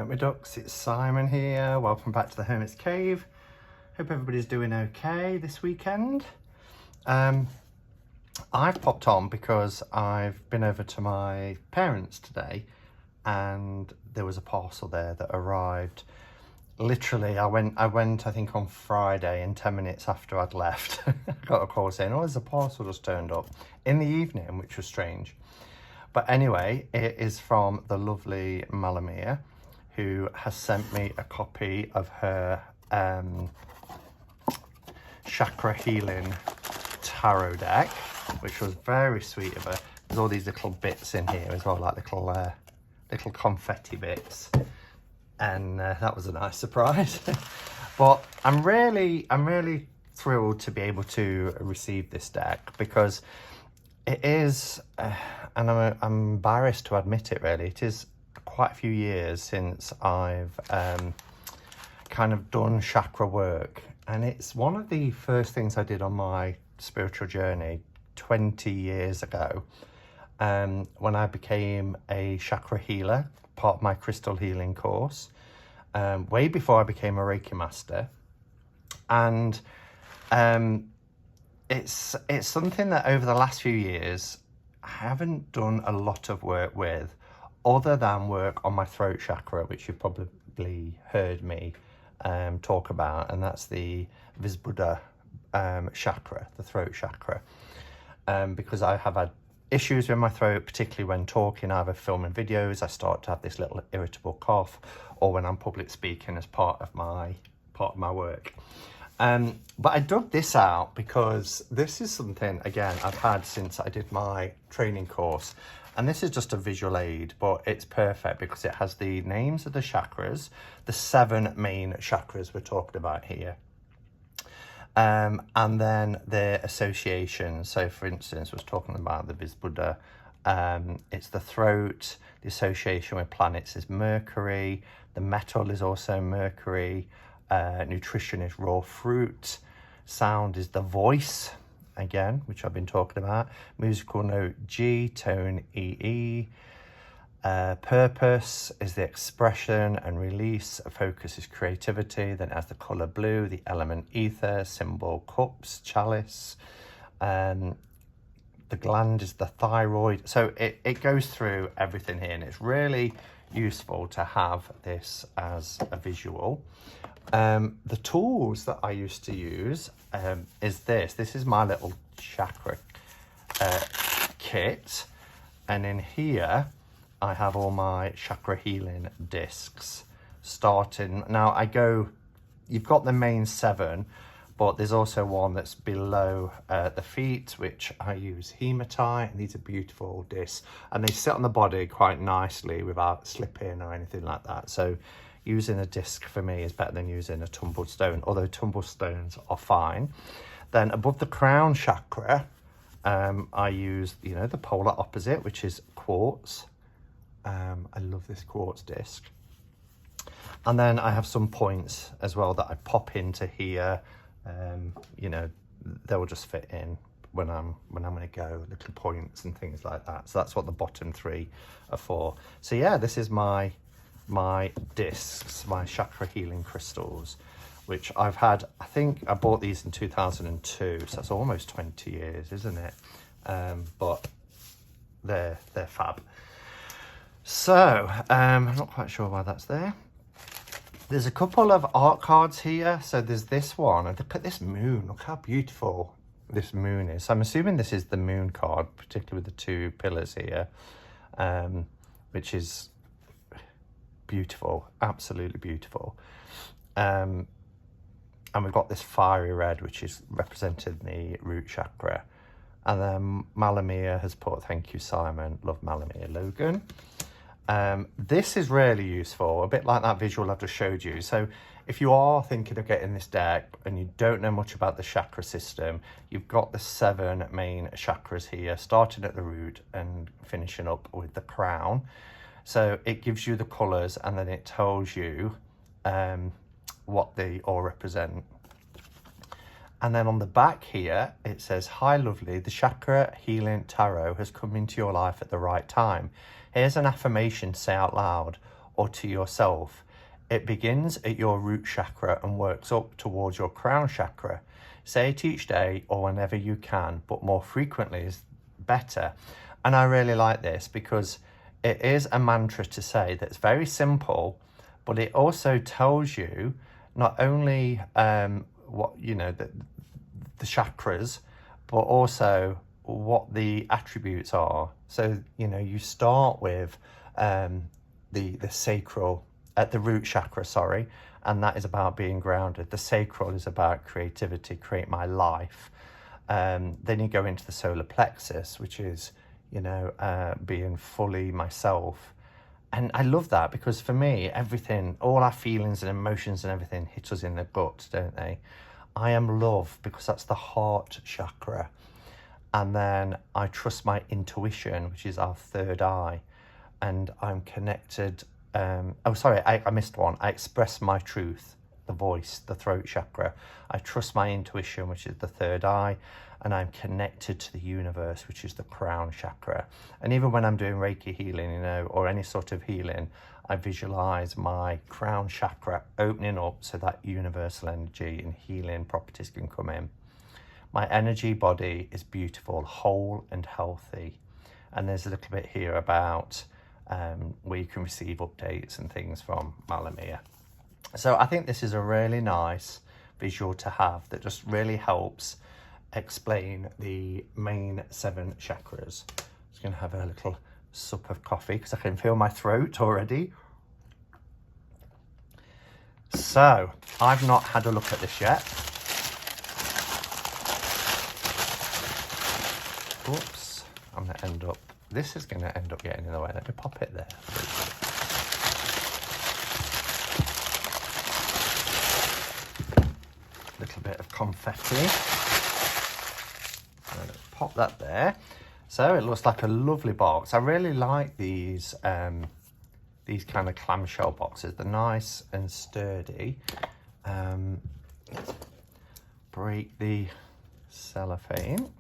Hermit Ducks, it's Simon here. Welcome back to the Hermit's Cave. Hope everybody's doing okay this weekend. I've popped on because I've been over to my parents today and there was a parcel there that arrived. Literally, I went I think on Friday, and 10 minutes after I'd left, I got a call saying, oh, there's a parcel just turned up in the evening, which was strange. But anyway, it is from the lovely Malamia, who has sent me a copy of her Chakra Healing Tarot deck, which was very sweet of her. There's all these little bits in here as well, like little confetti bits. And that was a nice surprise. But I'm really thrilled to be able to receive this deck, because it is, and I'm embarrassed to admit it really, it is quite a few years since I've kind of done chakra work. And it's one of the first things I did on my spiritual journey 20 years ago, when I became a chakra healer, part of my crystal healing course, way before I became a Reiki master. And it's something that over the last few years I haven't done a lot of work with, other than work on my throat chakra, which you've probably heard me talk about, and that's the Visbuddha chakra, the throat chakra, because I have had issues with my throat, particularly when talking, either filming videos, I start to have this little irritable cough, or when I'm public speaking as part of my work. But I dug this out because this is something, again, I've had since I did my training course. And this is just a visual aid, but it's perfect because it has the names of the chakras, the 7 main chakras we're talking about here. And then their associations. So for instance, I was talking about the Visbuddha, it's the throat, the association with planets is Mercury, the metal is also Mercury, nutrition is raw fruit, sound is the voice, again, which I've been talking about, musical note G, tone EE, purpose is the expression and release, focus is creativity, then it has the colour blue, the element ether, symbol cups, chalice, the gland is the thyroid. So it goes through everything here, and it's really useful to have this as a visual. The tools that I used to use is this is my little chakra kit, and in here I have all my chakra healing discs. Starting now, you've got the main 7, but there's also one that's below the feet, which I use hematite, and these are beautiful discs, and they sit on the body quite nicely without slipping or anything like that. So using a disc for me is better than using a tumbled stone, although tumbled stones are fine. Then above the crown chakra, I use, the polar opposite, which is quartz. I love this quartz disc. And then I have some points as well that I pop into here. They will just fit in when I'm going to go, little points and things like that. So that's what the bottom 3 are for. So yeah, this is my discs, my chakra healing crystals, which I've had, I think I bought these in 2002, so that's almost 20 years, isn't it? But they're fab. So I'm not quite sure why that's there. There's a couple of art cards here. So there's this one, and look at this moon, look how beautiful this moon is. So I'm assuming this is the moon card, particularly with the 2 pillars here, which is beautiful, absolutely beautiful. And we've got this fiery red, which is represented in the root chakra. And then Malamia has put, thank you, Simon, love Malamia, Logan. This is really useful, a bit like that visual I've just showed you. So if you are thinking of getting this deck and you don't know much about the chakra system, you've got the 7 main chakras here, starting at the root and finishing up with the crown. So it gives you the colours, and then it tells you what they all represent. And then on the back here, it says, hi, lovely, the Chakra Healing Tarot has come into your life at the right time. Here's an affirmation to say out loud. or to yourself. It begins at your root chakra and works up towards your crown chakra. Say it each day or whenever you can, but more frequently is better. And I really like this because it is a mantra to say that's very simple, but it also tells you not only what, you know, the chakras, but also what the attributes are. So, you know, you start with the sacral, at the root chakra, sorry, and that is about being grounded. The sacral is about creativity, create my life. Then you go into the solar plexus, which is, you know, being fully myself. And I love that because for me, everything, all our feelings and emotions and everything hit us in the gut, don't they? I am love because that's the heart chakra. And then I trust my intuition, which is our third eye. And I'm connected. I missed one. I express my truth, the voice, the throat chakra. I trust my intuition, which is the third eye. And I'm connected to the universe, which is the crown chakra. And even when I'm doing Reiki healing, you know, or any sort of healing, I visualize my crown chakra opening up so that universal energy and healing properties can come in. My energy body is beautiful, whole and healthy. And there's a little bit here about where you can receive updates and things from Malamia. So I think this is a really nice visual to have that just really helps explain the main 7 chakras. Just going to have a little sup of coffee because I can feel my throat already. So I've not had a look at this yet. Oops, I'm going to end up, this is going to end up getting in the way. Let me pop it there. Little bit of confetti. Pop that there. So it looks like a lovely box. I really like these kind of clamshell boxes. They're nice and sturdy. Break the cellophane.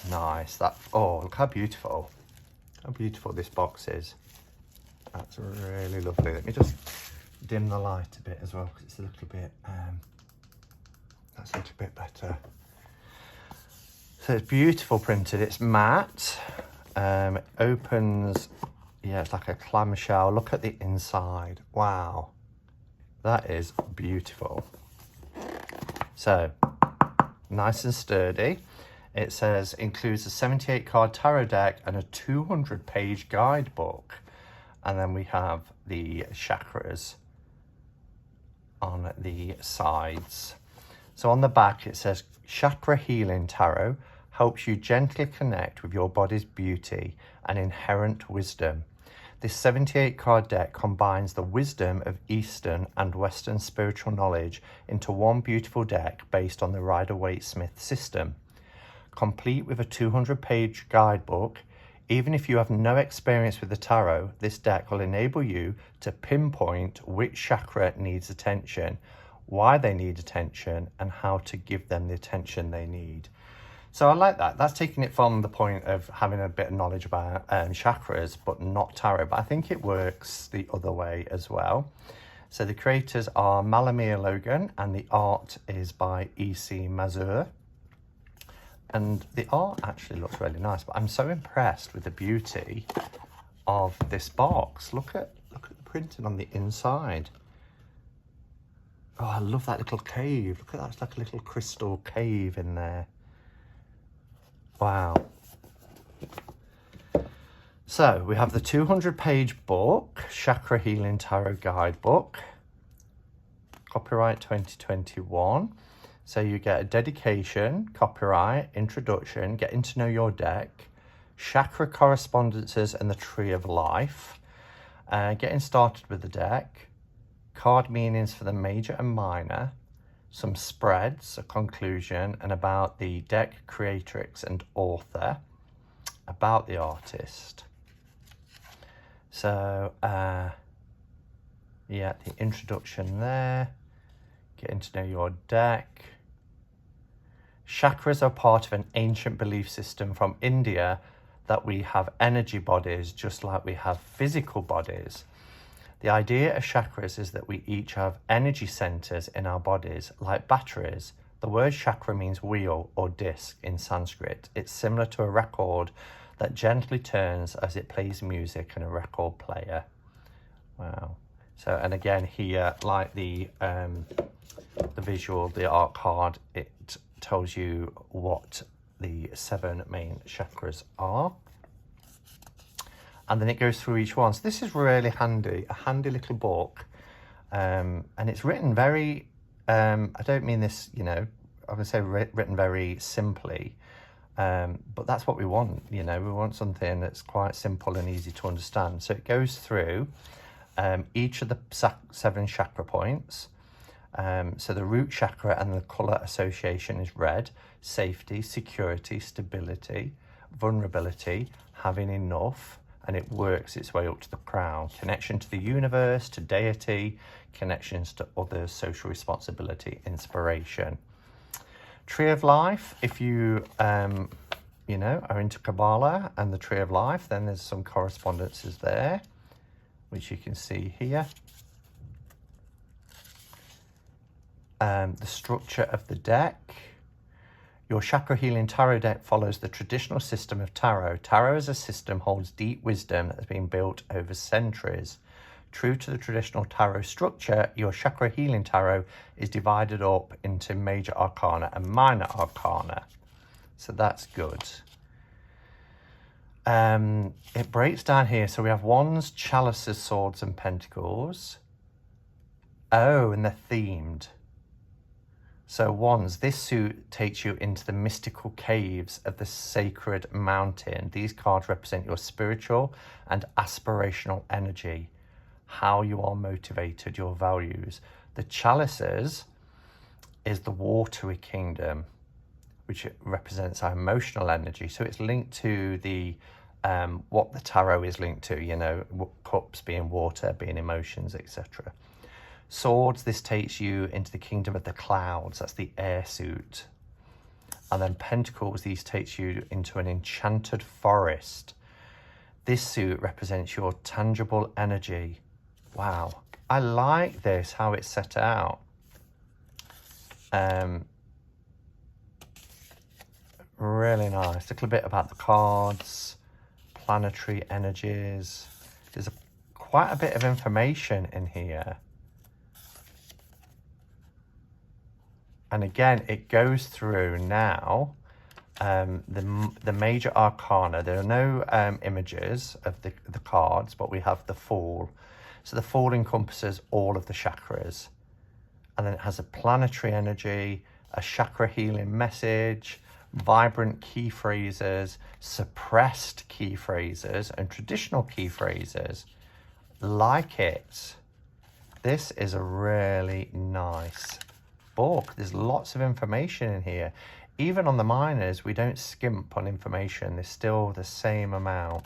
Nice. That, oh, look how beautiful this box is. That's really lovely. Let me just dim the light a bit as well because it's a little bit that's a little bit better. So it's beautiful printed. It's matte. It opens, yeah, it's like a clamshell. Look at the inside. Wow, that is beautiful. So nice and sturdy. It says includes a 78 card tarot deck and a 200-page guidebook. And then we have the chakras on the sides. So on the back it says Chakra Healing Tarot helps you gently connect with your body's beauty and inherent wisdom. This 78 card deck combines the wisdom of Eastern and Western spiritual knowledge into one beautiful deck based on the Rider-Waite-Smith system. Complete with a 200-page guidebook. Even if you have no experience with the tarot, this deck will enable you to pinpoint which chakra needs attention, why they need attention, and how to give them the attention they need. So I like that. That's taking it from the point of having a bit of knowledge about chakras, but not tarot. But I think it works the other way as well. So the creators are Malamia Logan, and the art is by E.C. Mazur. And the art actually looks really nice, but I'm so impressed with the beauty of this box. Look at the printing on the inside. Oh, I love that little cave. Look at that, it's like a little crystal cave in there. Wow. So we have the 200-page book, Chakra Healing Tarot Guidebook, copyright 2021. So you get a dedication, copyright, introduction, getting to know your deck, chakra correspondences and the tree of life, getting started with the deck, card meanings for the major and minor, some spreads, a conclusion, and about the deck creatrix and author, about the artist. So, yeah, the introduction there, getting to know your deck, Chakras are part of an ancient belief system from India that we have energy bodies just like we have physical bodies. The idea of chakras is that we each have energy centers in our bodies like batteries. The word chakra means wheel or disc in Sanskrit. It's similar to a record that gently turns as it plays music in a record player. Wow. So, and again here, like the visual, the art card, it tells you what the 7 main chakras are. And then it goes through each one. So this is really handy, a handy little book. And it's written very, I don't mean this, you know, I'm going to say written very simply. But that's what we want, you know, we want something that's quite simple and easy to understand. So it goes through each of the 7 chakra points. So the root chakra and the colour association is red: safety, security, stability, vulnerability, having enough, and it works its way up to the crown. Connection to the universe, to deity, connections to others, social responsibility, inspiration. Tree of Life, if you, you know, are into Kabbalah and the Tree of Life, then there's some correspondences there, which you can see here. The structure of the deck. Your Chakra Healing Tarot deck follows the traditional system of tarot. Tarot as a system holds deep wisdom that has been built over centuries. True to the traditional tarot structure, your Chakra Healing Tarot is divided up into major arcana and minor arcana. So that's good. It breaks down here. So we have wands, chalices, swords, and pentacles. Oh, and they're themed. So wands, this suit takes you into the mystical caves of the sacred mountain. These cards represent your spiritual and aspirational energy, how you are motivated, your values. The chalices is the watery kingdom, which represents our emotional energy. So it's linked to the what the tarot is linked to, you know, cups being water, being emotions, etc. Swords, this takes you into the kingdom of the clouds. That's the air suit. And then pentacles, these takes you into an enchanted forest. This suit represents your tangible energy. Wow, I like this, how it's set out. Really nice. A little bit about the cards, planetary energies. There's quite a bit of information in here. And again, it goes through now the major arcana. There are no images of the cards, but we have the Fool. So the Fool encompasses all of the chakras. And then it has a planetary energy, a chakra healing message, vibrant key phrases, suppressed key phrases, and traditional key phrases. Like it. This is a really nice book. There's lots of information in here. Even on the minors, we don't skimp on information. There's still the same amount.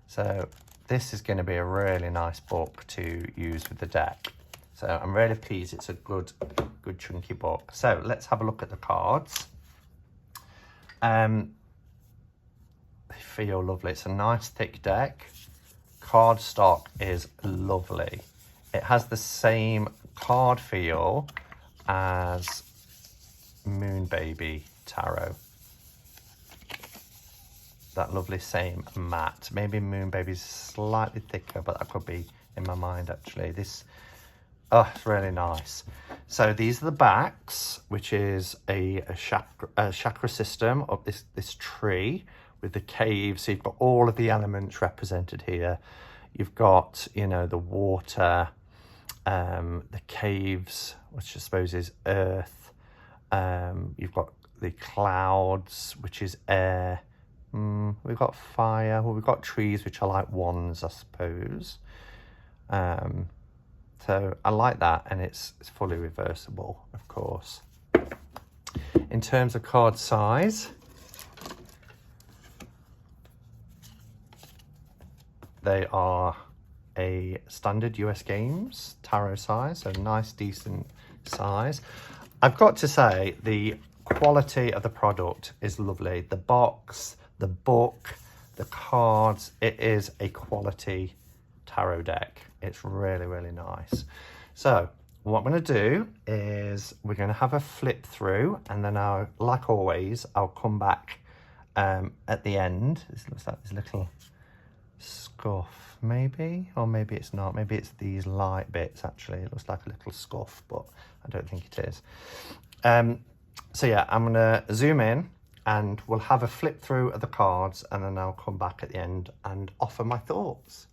So this is going to be a really nice book to use with the deck. So I'm really pleased. It's a good chunky book. So let's have a look at the cards. They feel lovely. It's a nice thick deck. Card stock is lovely. It has the same card feel as Moon Baby Tarot. That lovely same matte. Maybe Moon Baby's slightly thicker, but that could be in my mind actually. This, oh, it's really nice. So these are the backs, which is a chakra system of this tree with the caves. So you've got all of the elements represented here. You've got, you know, the water, the caves, which I suppose is earth. You've got the clouds, which is air. We've got fire. Well, we've got trees, which are like wands, I suppose. So I like that, and it's fully reversible, of course. In terms of card size, they are a standard US Games tarot size, so nice, decent size. I've got to say, the quality of the product is lovely. The box, the book, the cards, it is a quality tarot deck. It's really, really nice. So what I'm going to do is we're going to have a flip through, and then I'll, like always, I'll come back at the end. This looks like this little scuff, maybe, or maybe it's not. Maybe it's these light bits, actually. It looks like a little scuff, but I don't think it is. So yeah, I'm going to zoom in and we'll have a flip through of the cards, and then I'll come back at the end and offer my thoughts.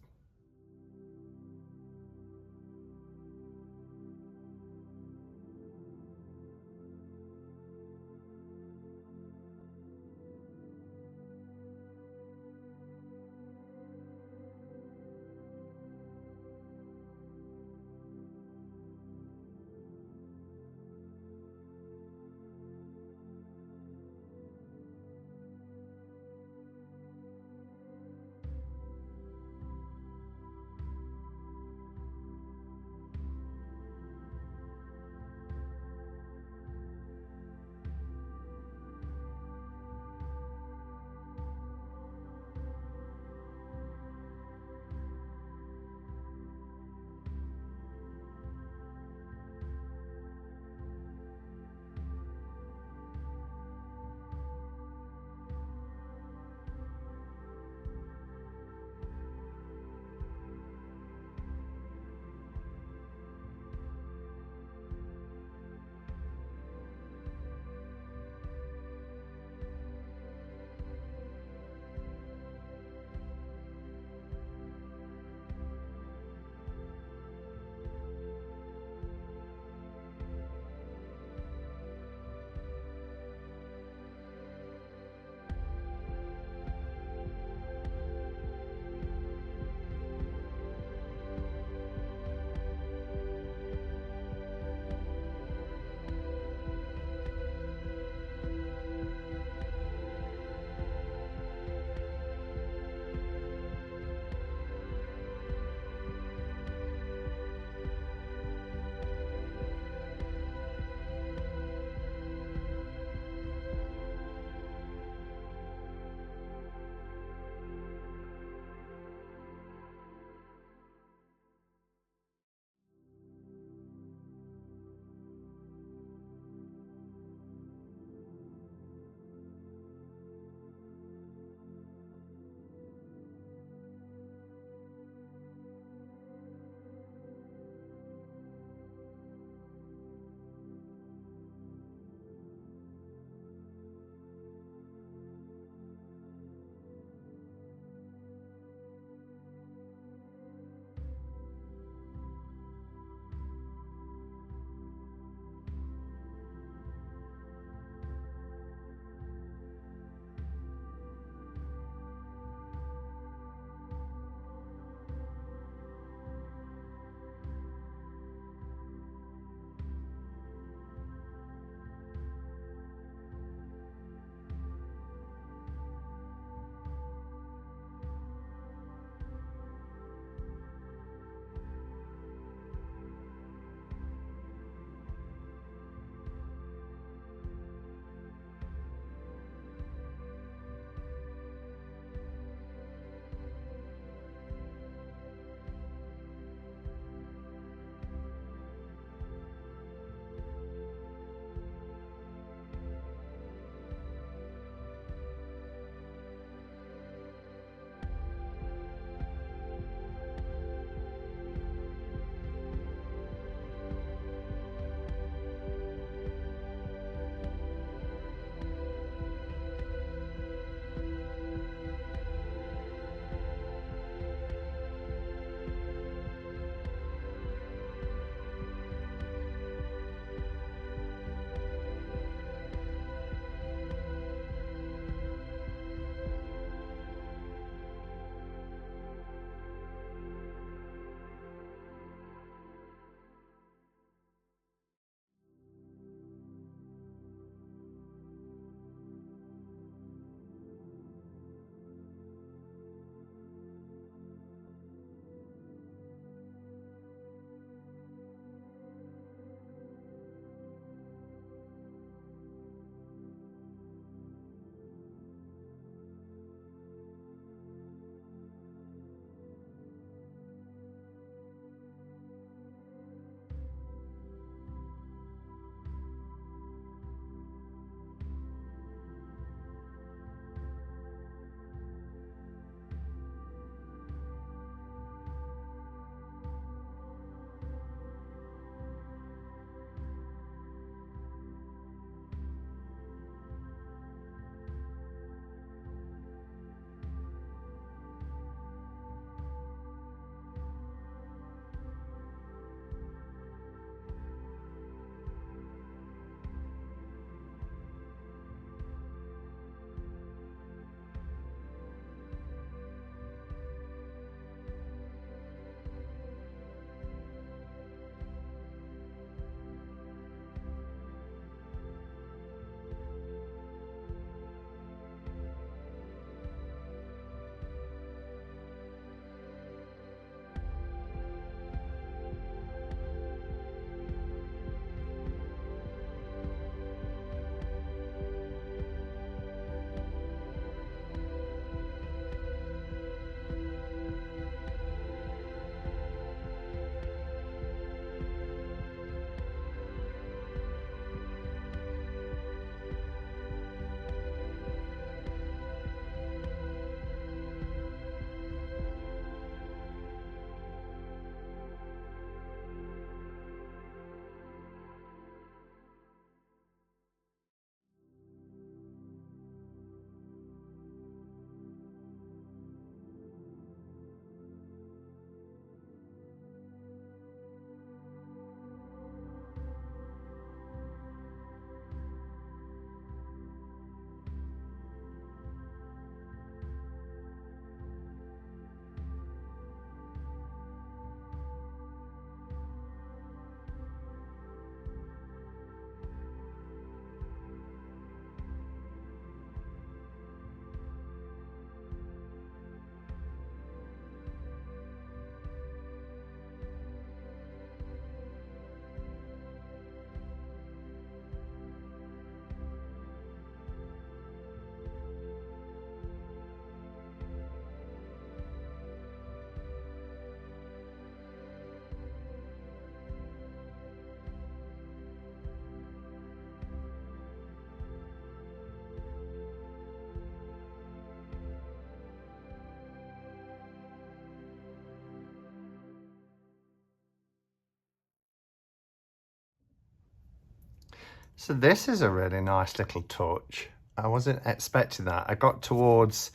So this is a really nice little touch. I wasn't expecting that. I got towards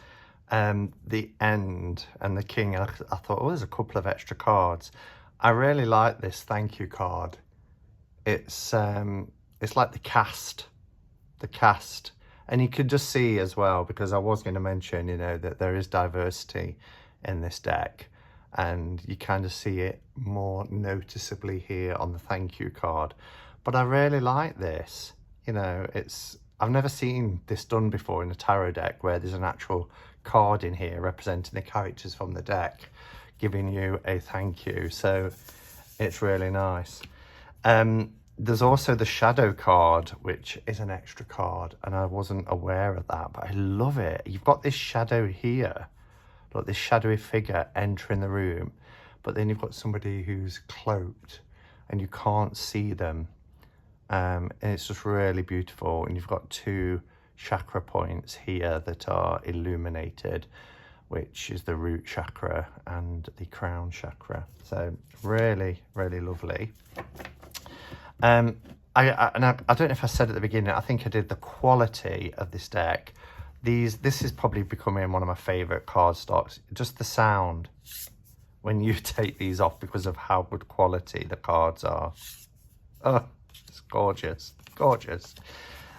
the end and the king, and I thought, oh, there's a couple of extra cards. I really like this thank you card. It's like the cast, and you can just see as well, because I was going to mention, you know, that there is diversity in this deck, and you kind of see it more noticeably here on the thank you card. But I really like this. You know, I've never seen this done before in a tarot deck, where there's an actual card in here representing the characters from the deck, giving you a thank you. So it's really nice. There's also the shadow card, which is an extra card, and I wasn't aware of that, but I love it. You've got this shadow here, like this shadowy figure entering the room, but then you've got somebody who's cloaked and you can't see them. And it's just really beautiful. And you've got 2 chakra points here that are illuminated, which is the root chakra and the crown chakra. So really, really lovely. I don't know if I said at the beginning, I think I did, the quality of this deck. This is probably becoming one of my favorite card stocks. Just the sound when you take these off, because of how good quality the cards are. Oh, it's gorgeous, gorgeous.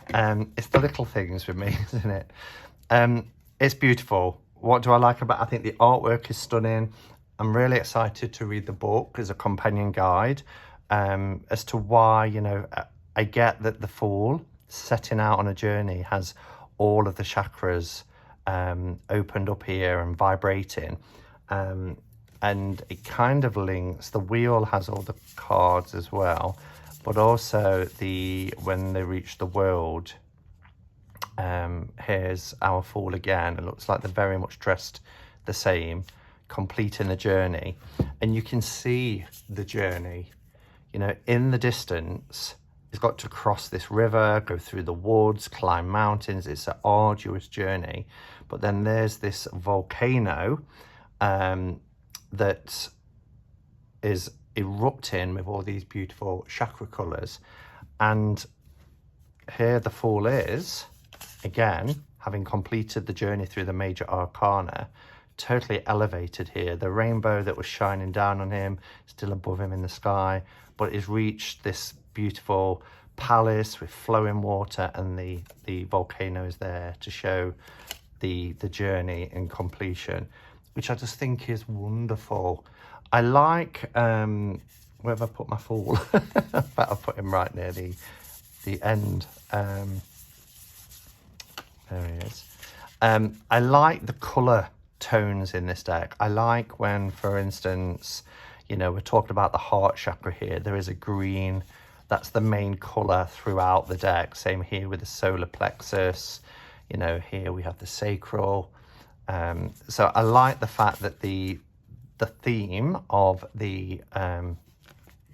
It's the little things with me, isn't it? It's beautiful. What do I like about it? I think the artwork is stunning. I'm really excited to read the book as a companion guide, as to why, you know, I get that the Fool setting out on a journey has all of the chakras opened up here and vibrating, and it kind of links. The wheel has all the cards as well, but also when they reach the world, here's our Fool again. It looks like they're very much dressed the same, completing the journey, and you can see the journey, you know, in the distance. He's got to cross this river, go through the woods, climb mountains. It's an arduous journey. But then there's this volcano that is erupting with all these beautiful chakra colours. And here the Fool is, again, having completed the journey through the major arcana, totally elevated here. The rainbow that was shining down on him, still above him in the sky, but he's reached this beautiful palace with flowing water, and the volcano is there to show the journey and completion, which I just think is wonderful. I like, where have I put my Fool? I bet I put him right near the end. There he is. I like the colour tones in this deck. I like when, for instance, you know, we're talking about the heart chakra here. There is a green. That's the main colour throughout the deck. Same here with the solar plexus. You know, here we have the sacral. So I like the fact that the theme of the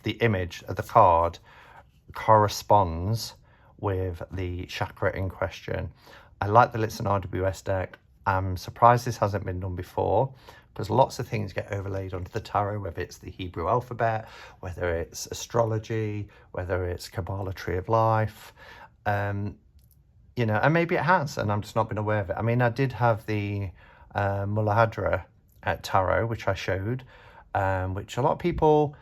image of the card corresponds with the chakra in question. I like that it's an RWS deck. I'm surprised this hasn't been done before, because lots of things get overlaid onto the tarot, whether it's the Hebrew alphabet, whether it's astrology, whether it's Kabbalah Tree of Life, you know, and maybe it has, and I'm just not been aware of it. I mean, I did have the Muladhara tarot, which I showed, which a lot of people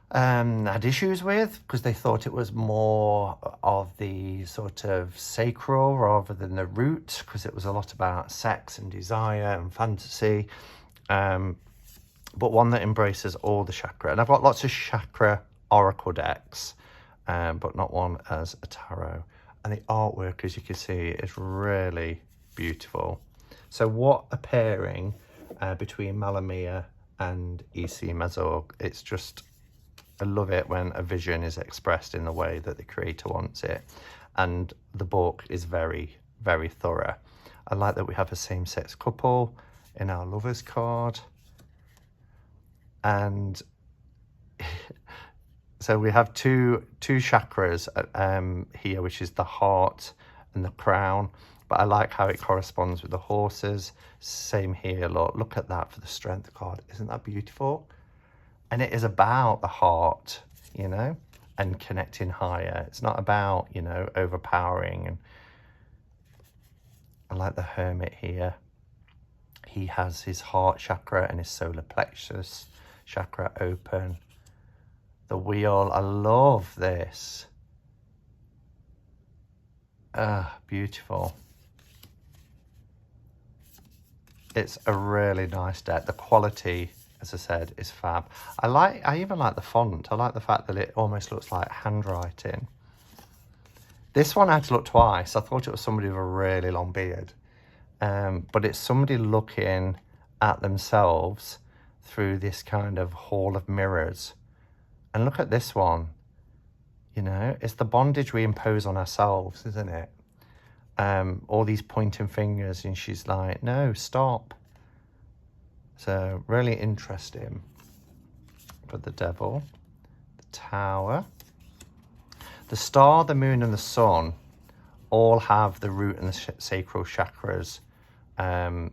had issues with, because they thought it was more of the sort of sacral rather than the root, because it was a lot about sex and desire and fantasy, but one that embraces all the chakra. And I've got lots of chakra oracle decks, but not one as a tarot. And the artwork, as you can see, is really beautiful. So what a pairing between Malamia and E.C. Mazorg. It's just, I love it when a vision is expressed in the way that the creator wants it. And the book is very, very thorough. I like that we have a same-sex couple in our lovers card. And so we have two chakras here, which is the heart and the crown. But I like how it corresponds with the horses. Same here, look at that for the strength card. Isn't that beautiful? And it is about the heart, you know, and connecting higher. It's not about, you know, overpowering. And I like the hermit here. He has his heart chakra and his solar plexus chakra open. The wheel, I love this. Beautiful. It's a really nice deck. The quality, as I said, is fab. I even like the font. I like the fact that it almost looks like handwriting. This one I had to look twice. I thought it was somebody with a really long beard. But it's somebody looking at themselves through this kind of hall of mirrors. And look at this one. You know, it's the bondage we impose on ourselves, isn't it? All these pointing fingers, and she's like, no, stop. So really interesting. For the devil, the tower, the star, the moon, and the sun all have the root and the sacral chakras in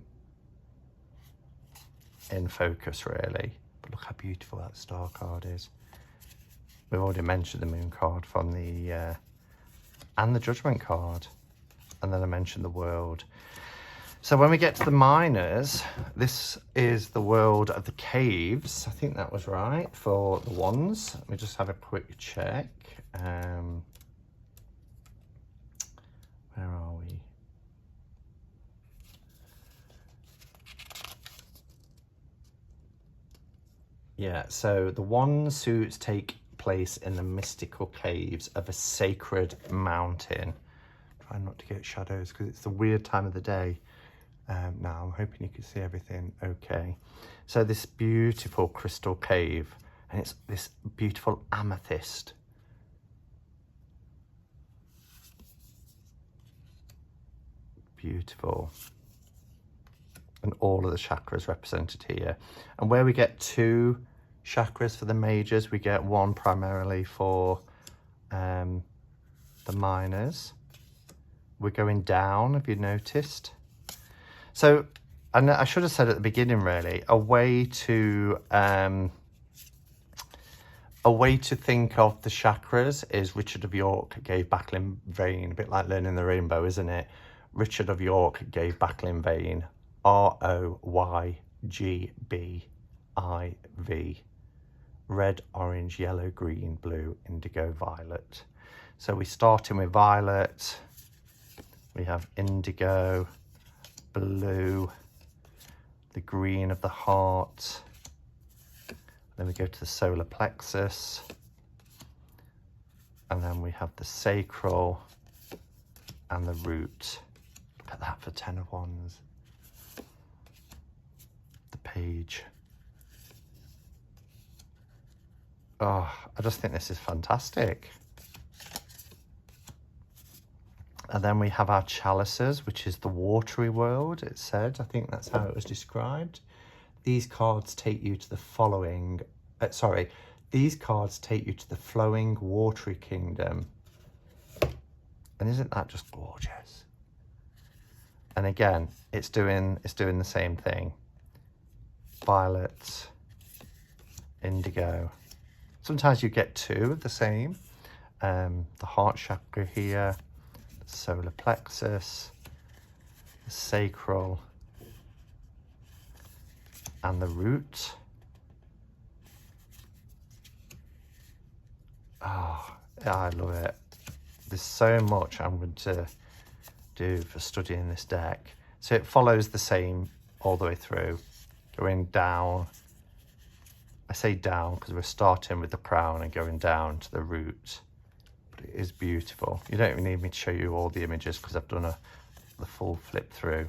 focus, really. But look how beautiful that star card is. We've already mentioned the moon card from the and the judgment card, and then I mentioned the world. So when we get to the minors, this is the world of the caves. I think that was right for the wands. Let me just have a quick check. Where are we? Yeah, so the wand suits take place in the mystical caves of a sacred mountain. Try not to get shadows because it's the weird time of the day. Now I'm hoping you can see everything okay. So this beautiful crystal cave, and it's this beautiful amethyst. Beautiful. And all of the chakras represented here. And where we get 2 chakras for the majors, we get 1 primarily for the minors. We're going down, have you noticed? So, and I should have said at the beginning, really, a way to think of the chakras is Richard of York gave Backlin vein, a bit like learning the rainbow, isn't it? Richard of York gave Backlin vein, ROYGBIV, red, orange, yellow, green, blue, indigo, violet. So we starting with violet, we have indigo, blue, the green of the heart, then we go to the solar plexus, and then we have the sacral and the root. Look at that for 10 of Wands. The page. Oh, I just think this is fantastic. And then we have our chalices, which is the watery world, it said. I think that's how it was described. These cards take you to the following, these cards take you to the flowing watery kingdom. And isn't that just gorgeous? And again, it's doing the same thing. Violet, indigo. Sometimes you get 2 of the same. The heart chakra here, the solar plexus, the sacral, and the root. Oh, I love it. There's so much I'm going to do for studying this deck. So it follows the same all the way through, going down. I say down because we're starting with the crown and going down to the root. But it is beautiful. You don't even need me to show you all the images because I've done the full flip through.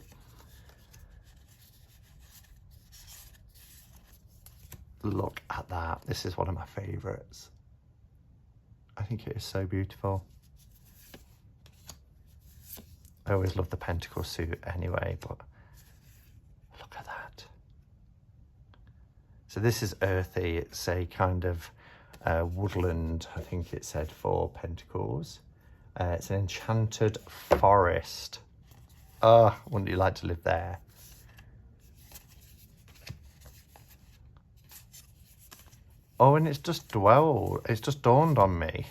Look at that. This is one of my favorites. I think it is so beautiful. I always love the pentacle suit anyway, but look at that. So this is earthy. It's a kind of woodland, I think it said, for pentacles. It's an enchanted forest. Oh, wouldn't you like to live there? Oh, and it's just dawned on me.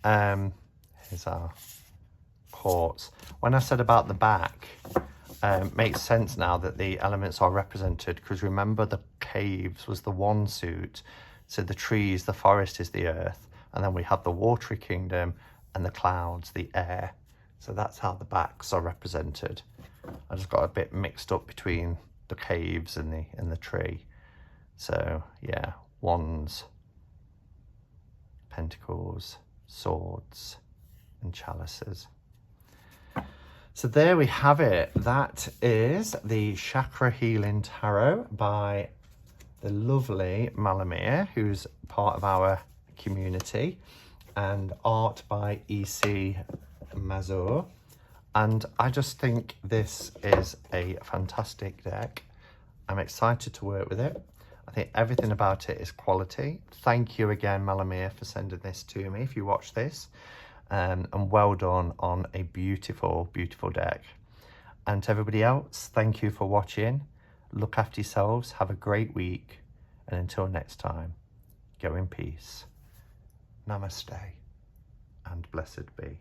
Here's our quartz. When I said about the back, makes sense now that the elements are represented, because remember the caves was the one suit, so the trees, the forest is the earth, and then we have the watery kingdom and the clouds, the air. So that's how the backs are represented. I just got a bit mixed up between the caves and the tree. So yeah, wands, pentacles, swords, and chalices. So there we have it. That is the Chakra Healing Tarot by the lovely Malamir, who's part of our community, and art by E.C. Mazur. And I just think this is a fantastic deck. I'm excited to work with it. I think everything about it is quality. Thank you again, Malamir, for sending this to me, if you watch this. And well done on a beautiful, beautiful deck. And to everybody else, thank you for watching. Look after yourselves. Have a great week. And until next time, go in peace. Namaste and blessed be.